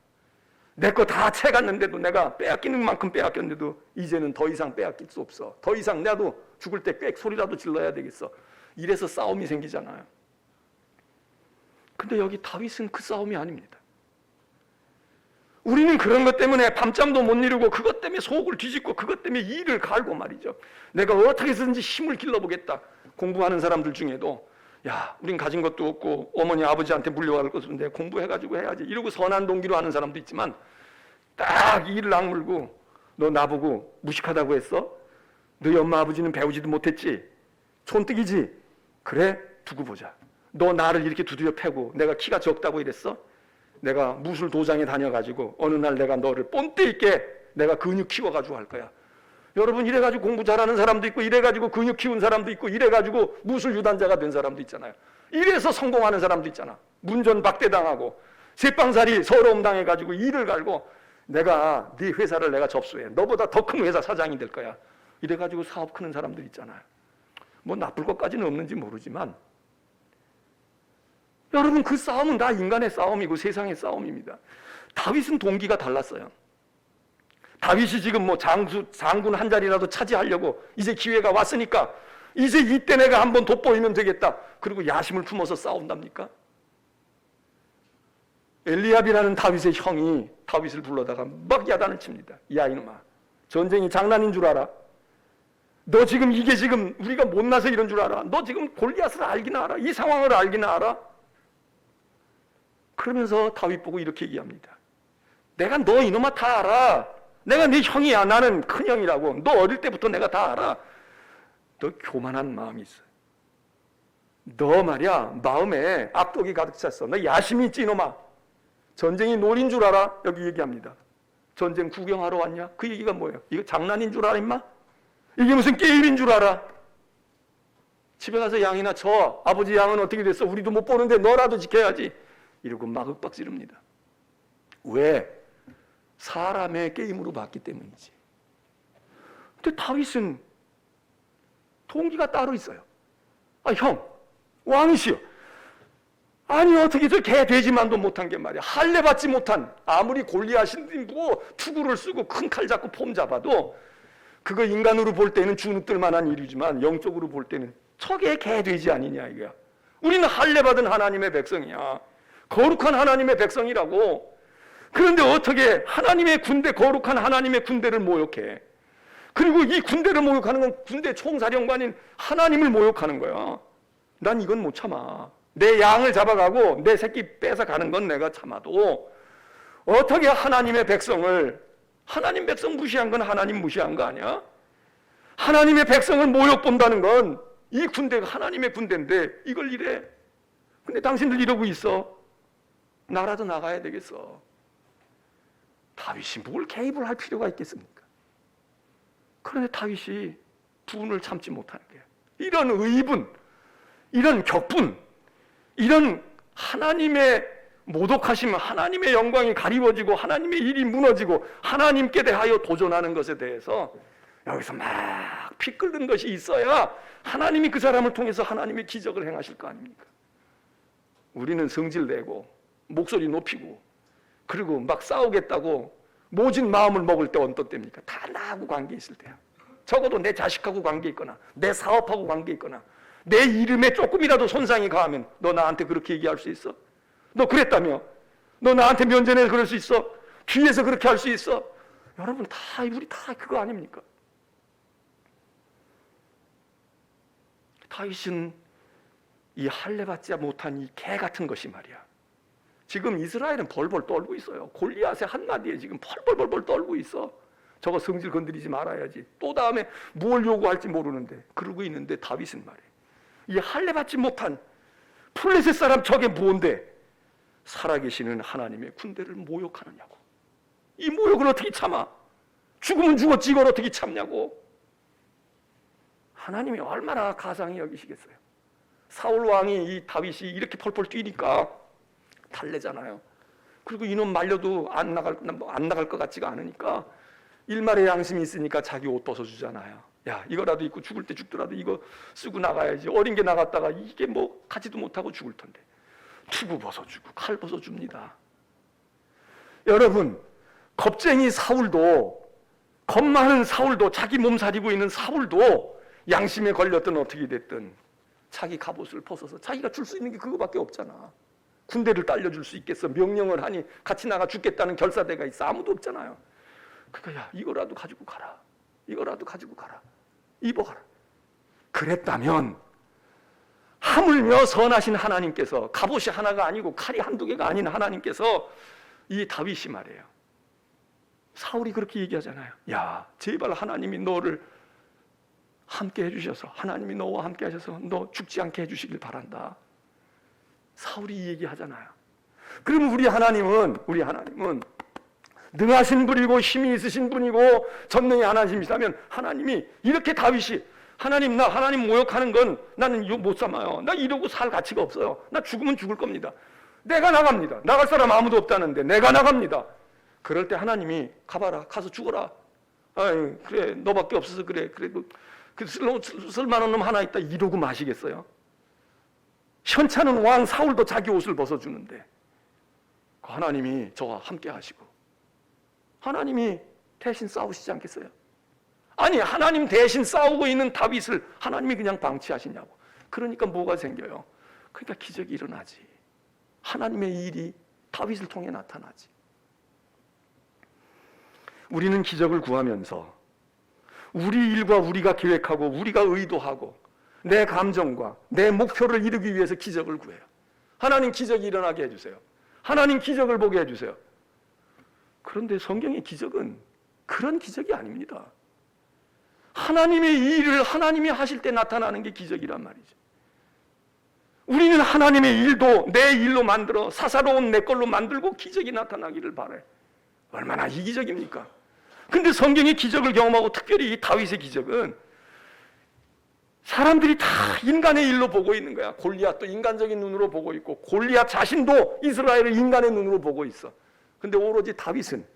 내 거 다 채갔는데도 내가 빼앗기는 만큼 빼앗겼는데도 이제는 더 이상 빼앗길 수 없어. 더 이상 나도 죽을 때 꽥 소리라도 질러야 되겠어. 이래서 싸움이 생기잖아요. 근데 여기 다윗은 그 싸움이 아닙니다. 우리는 그런 것 때문에 밤잠도 못 이루고 그것 때문에 속을 뒤집고 그것 때문에 이를 갈고 말이죠. 내가 어떻게 해서든지 힘을 길러보겠다. 공부하는 사람들 중에도 야, 우린 가진 것도 없고 어머니 아버지한테 물려갈 것도 없는데 공부해가지고 해야지 이러고 선한 동기로 하는 사람도 있지만 딱 이를 악물고 너 나보고 무식하다고 했어? 너희 엄마 아버지는 배우지도 못했지? 촌뜨기지? 그래? 두고 보자. 너 나를 이렇게 두드려 패고 내가 키가 적다고 이랬어? 내가 무술 도장에 다녀가지고 어느 날 내가 너를 본때 있게 내가 근육 키워가지고 할 거야. 여러분 이래가지고 공부 잘하는 사람도 있고 이래가지고 근육 키운 사람도 있고 이래가지고 무술 유단자가 된 사람도 있잖아요. 이래서 성공하는 사람도 있잖아. 문전박대당하고 새빵살이 서러움 당해가지고 이를 갈고 내가 네 회사를 내가 접수해. 너보다 더 큰 회사 사장이 될 거야. 이래가지고 사업 크는 사람들 있잖아요. 뭐 나쁠 것까지는 없는지 모르지만 여러분 그 싸움은 다 인간의 싸움이고 세상의 싸움입니다. 다윗은 동기가 달랐어요. 다윗이 지금 뭐 장군 한 자리라도 차지하려고 이제 기회가 왔으니까 이제 이때 내가 한번 돋보이면 되겠다. 그리고 야심을 품어서 싸운답니까? 엘리압이라는 다윗의 형이 다윗을 불러다가 막 야단을 칩니다. 야 이놈아, 전쟁이 장난인 줄 알아? 너 지금 이게 지금 우리가 못나서 이런 줄 알아? 너 지금 골리앗을 알기나 알아? 이 상황을 알기나 알아? 그러면서 다윗 보고 이렇게 얘기합니다. 내가 너 이놈아 다 알아. 내가 네 형이야. 나는 큰형이라고. 너 어릴 때부터 내가 다 알아. 너 교만한 마음이 있어. 너 말이야 마음에 악독이 가득 찼어. 너 야심이 있지 이놈아. 전쟁이 놀인 줄 알아? 여기 얘기합니다. 전쟁 구경하러 왔냐? 그 얘기가 뭐예요? 이거 장난인 줄 알아 임마? 이게 무슨 게임인 줄 알아? 집에 가서 양이나 쳐. 아버지 양은 어떻게 됐어? 우리도 못 보는데 너라도 지켜야지. 이러고 막 윽박지릅니다. 왜? 사람의 게임으로 봤기 때문이지. 근데 다윗은 동기가 따로 있어요. 아, 형, 왕이시여. 아니 어떻게 저 개 돼지만도 못한 게 말이야. 할례 받지 못한, 아무리 골리앗인지 뭐 투구를 쓰고 큰 칼 잡고 폼 잡아도 그거 인간으로 볼 때는 주눅들 만한 일이지만 영적으로 볼 때는 저게 개 돼지 아니냐 이거야. 우리는 할례 받은 하나님의 백성이야. 거룩한 하나님의 백성이라고. 그런데 어떻게 하나님의 군대, 거룩한 하나님의 군대를 모욕해. 그리고 이 군대를 모욕하는 건 군대 총사령관인 하나님을 모욕하는 거야. 난 이건 못 참아. 내 양을 잡아가고 내 새끼 뺏어가는 건 내가 참아도 어떻게 하나님의 백성을, 하나님 백성 무시한 건 하나님 무시한 거 아니야? 하나님의 백성을 모욕 본다는 건 이 군대가 하나님의 군대인데 이걸 이래. 근데 당신들 이러고 있어. 나라도 나가야 되겠어. 다윗이 뭘 개입을 할 필요가 있겠습니까? 그런데 다윗이 분을 참지 못하는 거예요. 이런 의분, 이런 격분, 이런 하나님의 모독하심, 하나님의 영광이 가리워지고 하나님의 일이 무너지고 하나님께 대하여 도전하는 것에 대해서 여기서 막 피 끓는 것이 있어야 하나님이 그 사람을 통해서 하나님의 기적을 행하실 거 아닙니까? 우리는 성질 내고 목소리 높이고 그리고 막 싸우겠다고 모진 마음을 먹을 때 어떤 때입니까? 다 나하고 관계 있을 때야. 적어도 내 자식하고 관계 있거나 내 사업하고 관계 있거나 내 이름에 조금이라도 손상이 가하면 너 나한테 그렇게 얘기할 수 있어? 너 그랬다며? 너 나한테 면전에서 그럴 수 있어? 뒤에서 그렇게 할 수 있어? 여러분 다 우리 다 그거 아닙니까? 다윗은 이 할례 받지 못한 이 개 같은 것이 말이야. 지금 이스라엘은 벌벌 떨고 있어요. 골리앗의 한마디에 지금 벌벌 떨고 있어. 저거 성질 건드리지 말아야지. 또 다음에 뭘 요구할지 모르는데 그러고 있는데 다윗은 말이야. 이 할례 받지 못한 플레셋 사람 저게 뭔데 살아계시는 하나님의 군대를 모욕하느냐고. 이 모욕을 어떻게 참아? 죽으면 죽었지 이걸 어떻게 참냐고. 하나님이 얼마나 가상히 여기시겠어요. 사울 왕이 이 다윗이 이렇게 펄펄 뛰니까 달래잖아요. 그리고 이놈 말려도 안 나갈 것 같지가 않으니까 일말의 양심이 있으니까 자기 옷 벗어주잖아요. 야 이거라도 입고 죽을 때 죽더라도 이거 쓰고 나가야지. 어린 게 나갔다가 이게 뭐 가지도 못하고 죽을 텐데 투구 벗어주고 칼 벗어줍니다. 여러분 겁쟁이 사울도, 겁 많은 사울도, 자기 몸살이고 있는 사울도 양심에 걸렸든 어떻게 됐든 자기 갑옷을 벗어서 자기가 줄 수 있는 게 그거밖에 없잖아. 군대를 딸려줄 수 있겠어? 명령을 하니 같이 나가 죽겠다는 결사대가 있어? 아무도 없잖아요. 그러니까 야 이거라도 가지고 가라. 이거라도 가지고 가라. 입어가라. 그랬다면 하물며 선하신 하나님께서, 갑옷이 하나가 아니고 칼이 한두 개가 아닌 하나님께서 이 다윗이 말이에요. 사울이 그렇게 얘기하잖아요. 야 제발 하나님이 너를 함께 해주셔서, 하나님이 너와 함께 하셔서 너 죽지 않게 해주시길 바란다. 사울이 이 얘기하잖아요. 그러면 우리 하나님은 능하신 분이고 힘이 있으신 분이고 전능의 하나님이시다면 하나님이 이렇게 다윗이 하나님 나 하나님 모욕하는 건 나는 못 참아요. 나 이러고 살 가치가 없어요. 나 죽으면 죽을 겁니다. 내가 나갑니다. 나갈 사람 아무도 없다는데 내가 나갑니다. 그럴 때 하나님이 가봐라. 가서 죽어라. 아유, 그래 너밖에 없어서 그래. 그래도 그 쓸만한 놈 하나 있다 이러고 마시겠어요? 현찮은 왕 사울도 자기 옷을 벗어주는데 하나님이 저와 함께 하시고 하나님이 대신 싸우시지 않겠어요? 아니 하나님 대신 싸우고 있는 다윗을 하나님이 그냥 방치하시냐고. 그러니까 뭐가 생겨요? 그러니까 기적이 일어나지. 하나님의 일이 다윗을 통해 나타나지. 우리는 기적을 구하면서 우리 일과 우리가 계획하고 우리가 의도하고 내 감정과 내 목표를 이루기 위해서 기적을 구해요. 하나님 기적이 일어나게 해주세요. 하나님 기적을 보게 해주세요. 그런데 성경의 기적은 그런 기적이 아닙니다. 하나님의 일을 하나님이 하실 때 나타나는 게 기적이란 말이죠. 우리는 하나님의 일도 내 일로 만들어 사사로운 내 걸로 만들고 기적이 나타나기를 바래. 얼마나 이기적입니까? 근데 성경의 기적을 경험하고 특별히 이 다윗의 기적은 사람들이 다 인간의 일로 보고 있는 거야. 골리앗도 인간적인 눈으로 보고 있고 골리앗 자신도 이스라엘을 인간의 눈으로 보고 있어. 근데 오로지 다윗은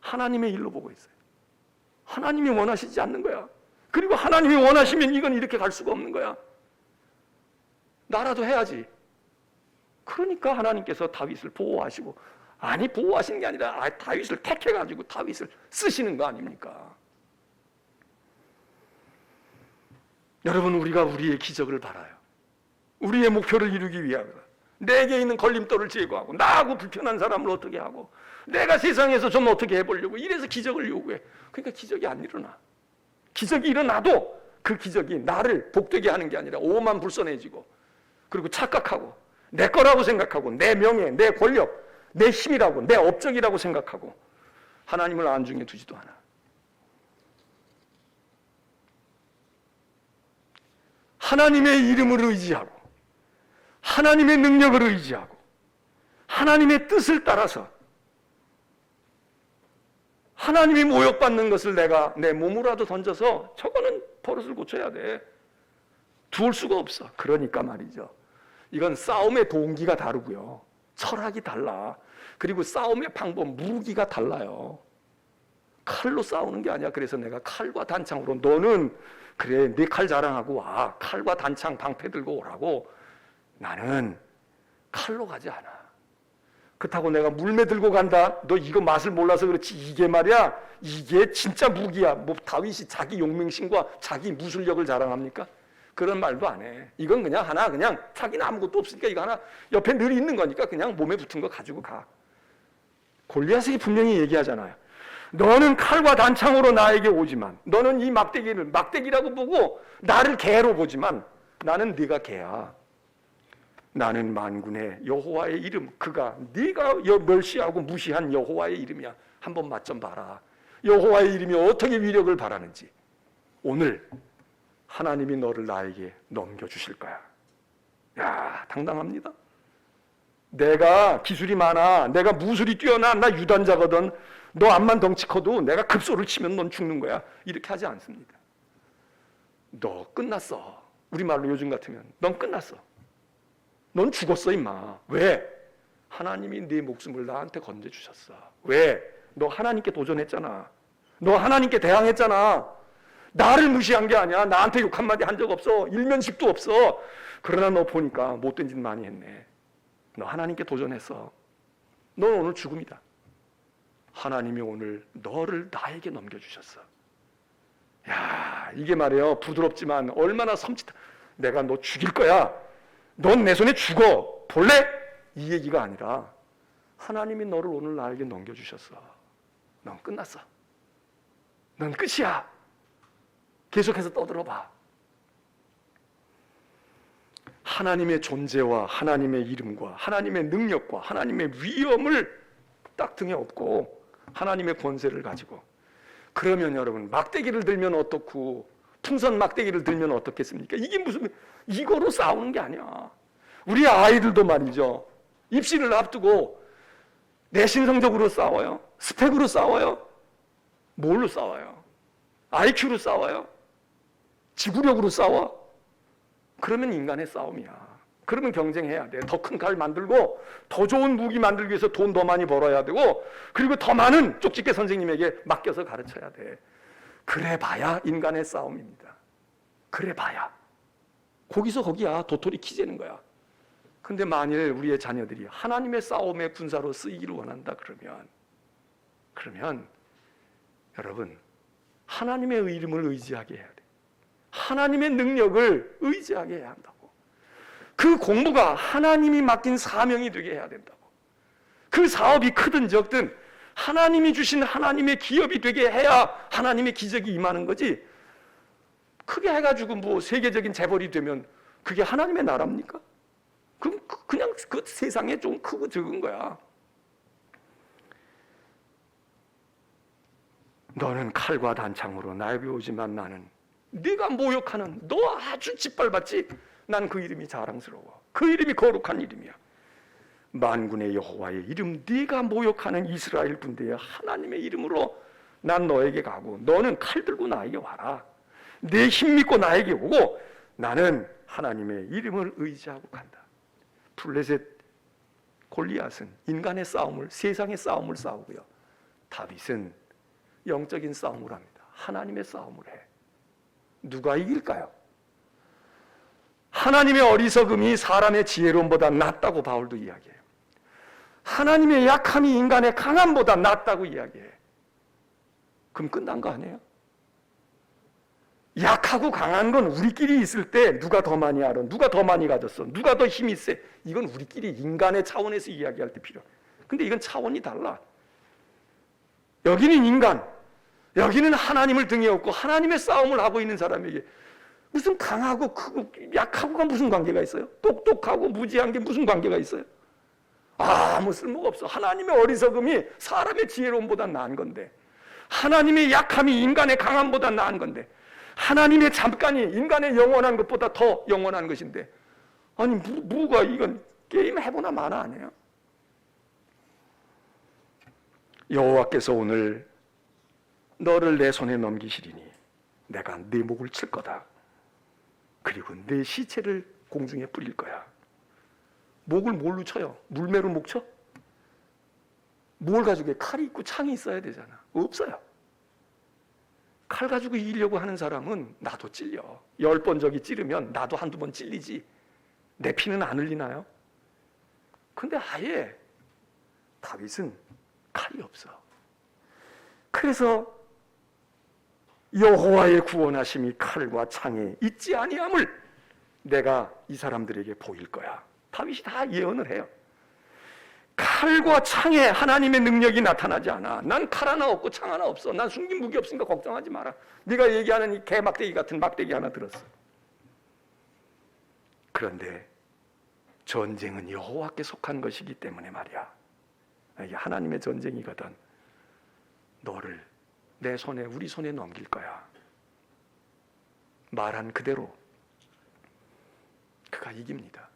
하나님의 일로 보고 있어요. 하나님이 원하시지 않는 거야. 그리고 하나님이 원하시면 이건 이렇게 갈 수가 없는 거야. 나라도 해야지. 그러니까 하나님께서 다윗을 보호하시고, 아니 보호하시는 게 아니라 다윗을 택해가지고 다윗을 쓰시는 거 아닙니까? 여러분, 우리가 우리의 기적을 바라요. 우리의 목표를 이루기 위하여 내게 있는 걸림돌을 제거하고, 나하고 불편한 사람을 어떻게 하고, 내가 세상에서 좀 어떻게 해보려고 이래서 기적을 요구해. 그러니까 기적이 안 일어나. 기적이 일어나도 그 기적이 나를 복되게 하는 게 아니라 오만불선해지고, 그리고 착각하고, 내 거라고 생각하고, 내 명예, 내 권력, 내 힘이라고, 내 업적이라고 생각하고 하나님을 안중에 두지도 않아. 하나님의 이름을 의지하고, 하나님의 능력을 의지하고, 하나님의 뜻을 따라서 하나님이 모욕받는 것을 내가 내 몸으로라도 던져서 저거는 버릇을 고쳐야 돼. 두을 수가 없어. 그러니까 말이죠. 이건 싸움의 동기가 다르고요. 철학이 달라. 그리고 싸움의 방법, 무기가 달라요. 칼로 싸우는 게 아니야. 그래서 내가 칼과 단창으로, 너는 그래 네 칼 자랑하고 와, 칼과 단창 방패 들고 오라고. 나는 칼로 가지 않아. 그렇다고 내가 물매 들고 간다, 너 이거 맛을 몰라서 그렇지, 이게 말이야, 이게 진짜 무기야. 뭐 다윗이 자기 용맹심과 자기 무술력을 자랑합니까? 그런 말도 안 해. 이건 그냥 하나, 그냥 자기는 아무것도 없으니까 이거 하나 옆에 늘 있는 거니까 그냥 몸에 붙은 거 가지고 가. 골리앗이 분명히 얘기하잖아요. 너는 칼과 단창으로 나에게 오지만, 너는 이 막대기를 막대기라고 보고 나를 개로 보지만 나는 네가 개야. 나는 만군의 여호와의 이름, 그가 네가 멸시하고 무시한 여호와의 이름이야. 한번 맛 좀 봐라. 여호와의 이름이 어떻게 위력을 발하는지. 오늘 하나님이 너를 나에게 넘겨주실 거야. 야, 당당합니다. 내가 기술이 많아, 내가 무술이 뛰어나, 나 유단자거든, 너 앞만 덩치 커도 내가 급소를 치면 넌 죽는 거야. 이렇게 하지 않습니다. 너 끝났어. 우리말로 요즘 같으면 넌 끝났어. 넌 죽었어 임마. 왜? 하나님이 네 목숨을 나한테 건져주셨어. 왜? 너 하나님께 도전했잖아. 너 하나님께 대항했잖아. 나를 무시한 게 아니야. 나한테 욕 한마디 한 적 없어. 일면식도 없어. 그러나 너 보니까 못된 짓 많이 했네. 너 하나님께 도전했어. 넌 오늘 죽음이다. 하나님이 오늘 너를 나에게 넘겨주셨어. 야, 이게 말이에요, 부드럽지만 얼마나 섬찟한, 내가 너 죽일 거야, 넌 내 손에 죽어 볼래? 이 얘기가 아니라 하나님이 너를 오늘 나에게 넘겨주셨어. 넌 끝났어. 넌 끝이야. 계속해서 떠들어봐. 하나님의 존재와 하나님의 이름과 하나님의 능력과 하나님의 위엄을 딱 등에 업고 하나님의 권세를 가지고, 그러면 여러분, 막대기를 들면 어떻고 풍선 막대기를 들면 어떻겠습니까? 이게 무슨, 이거로 싸우는 게 아니야. 우리 아이들도 말이죠, 입시를 앞두고 내신 성적으로 싸워요? 스펙으로 싸워요? 뭘로 싸워요? IQ로 싸워요? 지구력으로 싸워? 그러면 인간의 싸움이야. 그러면 경쟁해야 돼. 더 큰 칼 만들고 더 좋은 무기 만들기 위해서 돈 더 많이 벌어야 되고, 그리고 더 많은 쪽집게 선생님에게 맡겨서 가르쳐야 돼. 그래 봐야 인간의 싸움입니다. 그래 봐야. 거기서 거기야. 도토리 키재는 거야. 근데 만일 우리의 자녀들이 하나님의 싸움의 군사로 쓰이기를 원한다 그러면 여러분, 하나님의 이름을 의지하게 해야 돼. 하나님의 능력을 의지하게 해야 한다고. 그 공부가 하나님이 맡긴 사명이 되게 해야 된다고. 그 사업이 크든 적든 하나님이 주신 하나님의 기업이 되게 해야 하나님의 기적이 임하는 거지. 크게 해가지고 뭐 세계적인 재벌이 되면 그게 하나님의 나라입니까? 그럼 그냥 그 세상에 좀 크고 적은 거야. 너는 칼과 단창으로 나에게 오지만 나는 네가 모욕하는, 너 아주 짓밟았지? 난 그 이름이 자랑스러워. 그 이름이 거룩한 이름이야. 만군의 여호와의 이름, 네가 모욕하는 이스라엘 군대의 하나님의 이름으로 난 너에게 가고, 너는 칼 들고 나에게 와라. 내 힘 믿고 나에게 오고, 나는 하나님의 이름을 의지하고 간다. 블레셋 골리앗은 인간의 싸움을, 세상의 싸움을 싸우고요, 다윗은 영적인 싸움을 합니다. 하나님의 싸움을 해. 누가 이길까요? 하나님의 어리석음이 사람의 지혜로움보다 낫다고 바울도 이야기해요. 하나님의 약함이 인간의 강함보다 낫다고 이야기해. 그럼 끝난 거 아니에요? 약하고 강한 건 우리끼리 있을 때 누가 더 많이 알아, 누가 더 많이 가졌어, 누가 더 힘이 세, 이건 우리끼리 인간의 차원에서 이야기할 때 필요해. 근데 이건 차원이 달라. 여기는 인간, 여기는 하나님을 등에 업고 하나님의 싸움을 하고 있는 사람에게 무슨 강하고 크고 약하고가 무슨 관계가 있어요? 똑똑하고 무지한 게 무슨 관계가 있어요? 아무 쓸모가 없어. 하나님의 어리석음이 사람의 지혜로움보다 나은 건데, 하나님의 약함이 인간의 강함보다 나은 건데, 하나님의 잠깐이 인간의 영원한 것보다 더 영원한 것인데, 아니 뭐가 이건 게임 해보나 마나 아니에요? 여호와께서 오늘 너를 내 손에 넘기시리니 내가 네 목을 칠 거다. 그리고 네 시체를 공중에 뿌릴 거야. 목을 뭘로 쳐요? 물매로 목 쳐? 뭘 가지고 해? 칼이 있고 창이 있어야 되잖아. 없어요. 칼 가지고 이기려고 하는 사람은 나도 찔려. 10번 저기 찌르면 나도 한두 번 찔리지. 내 피는 안 흘리나요? 근데 아예 다윗은 칼이 없어. 그래서 여호와의 구원하심이 칼과 창에 있지 아니함을 내가 이 사람들에게 보일 거야. 다윗이 다 예언을 해요. 칼과 창에 하나님의 능력이 나타나지 않아. 난 칼 하나 없고 창 하나 없어. 난 숨긴 무기 없으니까 걱정하지 마라. 네가 얘기하는 이 개막대기 같은 막대기 하나 들었어. 그런데 전쟁은 여호와께 속한 것이기 때문에 말이야. 이게 하나님의 전쟁이거든. 너를 내 손에, 우리 손에 넘길 거야. 말한 그대로 그가 이깁니다.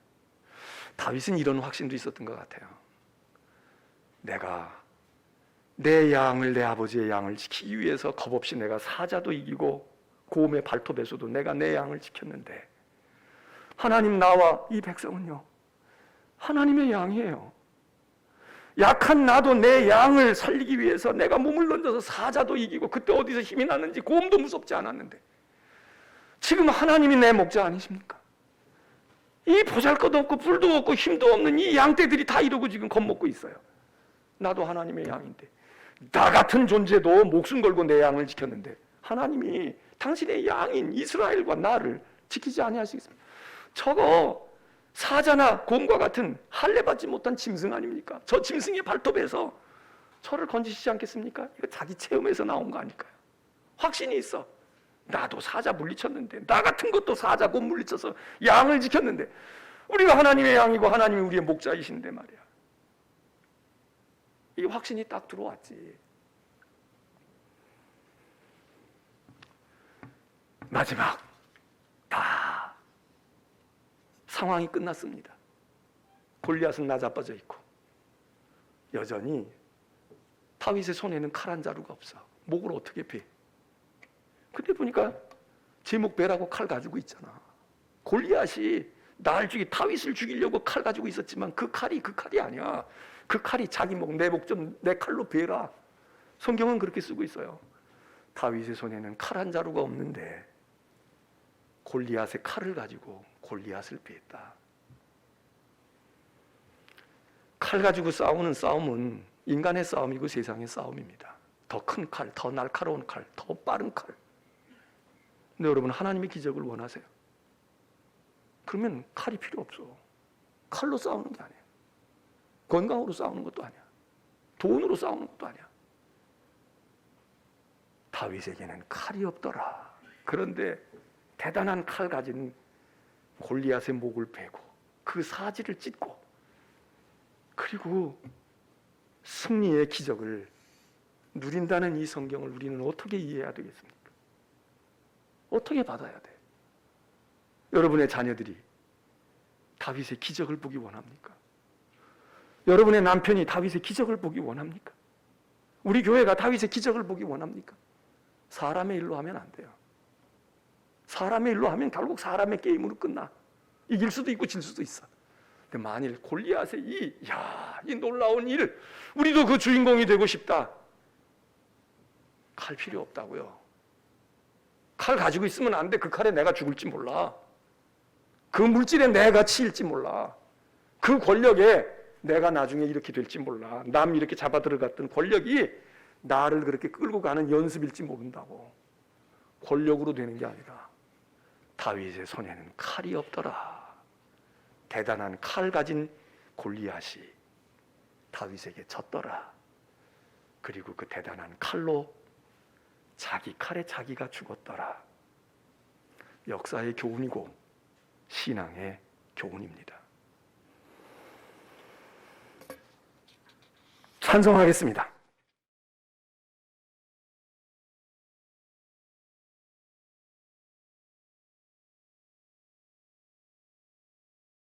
다윗은 이런 확신도 있었던 것 같아요. 내가 내 양을, 내 아버지의 양을 지키기 위해서 겁없이 내가 사자도 이기고 곰의 발톱에서도 내가 내 양을 지켰는데, 하나님 나와 이 백성은요 하나님의 양이에요. 약한 나도 내 양을 살리기 위해서 내가 몸을 던져서 사자도 이기고 그때 어디서 힘이 났는지 곰도 무섭지 않았는데, 지금 하나님이 내 목자 아니십니까? 이 보잘것없고 불도 없고 힘도 없는 이 양떼들이 다 이러고 지금 겁먹고 있어요. 나도 하나님의 양인데, 나 같은 존재도 목숨 걸고 내 양을 지켰는데 하나님이 당신의 양인 이스라엘과 나를 지키지 아니하시겠습니까? 저거 사자나 곰과 같은 할례받지 못한 짐승 아닙니까? 저 짐승의 발톱에서 저를 건지시지 않겠습니까? 이거 자기 체험에서 나온 거 아닐까요? 확신이 있어. 나도 사자 물리쳤는데, 나 같은 것도 사자 곰 물리쳐서 양을 지켰는데, 우리가 하나님의 양이고 하나님이 우리의 목자이신데 말이야. 이 확신이 딱 들어왔지. 마지막 다 상황이 끝났습니다. 골리앗은 나자빠져 있고 여전히 다윗의 손에는 칼 한 자루가 없어. 목을 어떻게 베? 근데 보니까 제목 베라고 칼 가지고 있잖아. 골리앗이 날 다윗을 죽이려고 칼 가지고 있었지만 그 칼이 아니야. 그 칼이 자기 목, 내 목 좀 내 칼로 베라. 성경은 그렇게 쓰고 있어요. 다윗의 손에는 칼 한 자루가 없는데 골리앗의 칼을 가지고 골리앗을 베었다. 칼 가지고 싸우는 싸움은 인간의 싸움이고 세상의 싸움입니다. 더 큰 칼, 더 날카로운 칼, 더 빠른 칼. 근데 여러분, 하나님의 기적을 원하세요? 그러면 칼이 필요 없어. 칼로 싸우는 게 아니에요. 건강으로 싸우는 것도 아니야. 돈으로 싸우는 것도 아니야. 다윗에게는 칼이 없더라. 그런데 대단한 칼 가진 골리앗의 목을 베고 그 사지를 찢고, 그리고 승리의 기적을 누린다는 이 성경을 우리는 어떻게 이해해야 되겠습니까? 어떻게 받아야 돼? 여러분의 자녀들이 다윗의 기적을 보기 원합니까? 여러분의 남편이 다윗의 기적을 보기 원합니까? 우리 교회가 다윗의 기적을 보기 원합니까? 사람의 일로 하면 안 돼요. 사람의 일로 하면 결국 사람의 게임으로 끝나. 이길 수도 있고 질 수도 있어. 근데 만일 골리앗의 이 놀라운 일, 우리도 그 주인공이 되고 싶다. 칼 필요 없다고요. 칼 가지고 있으면 안 돼. 그 칼에 내가 죽을지 몰라. 그 물질에 내가 치일지 몰라. 그 권력에 내가 나중에 이렇게 될지 몰라. 남 이렇게 잡아 들어갔던 권력이 나를 그렇게 끌고 가는 연습일지 모른다고. 권력으로 되는 게 아니라 다윗의 손에는 칼이 없더라. 대단한 칼 가진 골리앗이 다윗에게 졌더라. 그리고 그 대단한 칼로 자기 칼에 자기가 죽었더라. 역사의 교훈이고 신앙의 교훈입니다. 찬송하겠습니다.